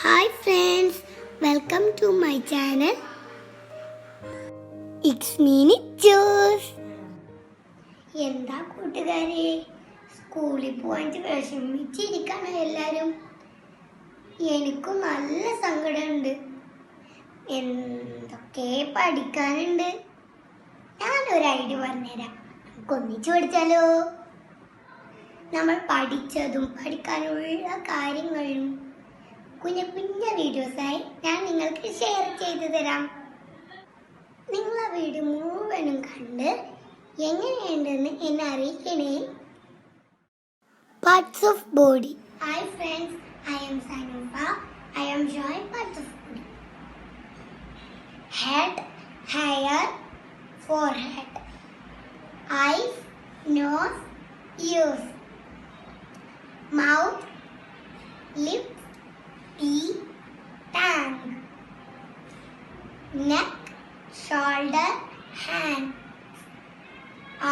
Hi friends, welcome to my channel. It's me Nicholas. എന്താ കൂട്ടുകാരെ, സ്കൂളിൽ പോയിട്ട് വിഷമിച്ചിരിക്കണം എല്ലാവരും. എനിക്കും നല്ല സങ്കടമുണ്ട്. എന്തൊക്കെ പഠിക്കാനുണ്ട്. ഞാനൊരു ഐഡിയ പറഞ്ഞുതരാം. നമുക്ക് ഒന്നിച്ചു പഠിച്ചാലോ? നമ്മൾ പഠിച്ചതും പഠിക്കാനുള്ള കാര്യങ്ങളും കുഞ്ഞു കുഞ്ഞു വീഡിയോസായി ഞാൻ നിങ്ങൾക്ക് ഷെയർ ചെയ്തു തരാം. നിങ്ങൾ ആ വീഡിയോ മുഴുവനും കണ്ട് എങ്ങനെയുണ്ടെന്ന് എന്നെ അറിയിക്കണേ. Parts of body. Hi friends, I am Sanufa. I am showing parts of body. Head, hair, forehead, eyes, nose, ears, mouth, lips, teeth, tongue, neck, shoulder, hand,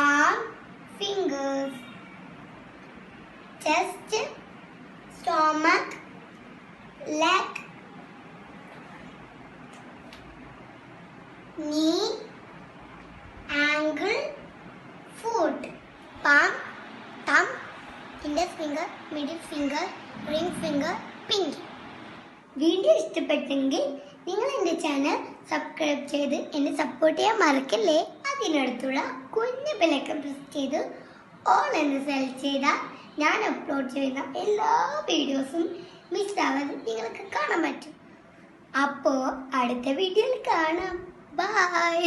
arm, fingers, chest, stomach, leg, knee, ankle, foot, palm, thumb, index finger, middle finger, ring finger, pinky. Video ഇഷ്ടപ്പെട്ടെങ്കിൽ നിങ്ങൾ എൻ്റെ channel subscribe ചെയ്ത് എന്നെ support ചെയ്യാൻ മറക്കല്ലേ. അതിനടുത്തുള്ള കുഞ്ഞു bell icon press ചെയ്ത് all എന്ന് സെലക്ട് ചെയ്താൽ ഞാൻ അപ്ലോഡ് ചെയ്യുന്ന എല്ലാ വീഡിയോസും മിസ് ആവാതെ നിങ്ങൾക്ക് കാണാൻ പറ്റും. അപ്പോൾ അടുത്ത വീഡിയോയിൽ കാണാം. ബൈ.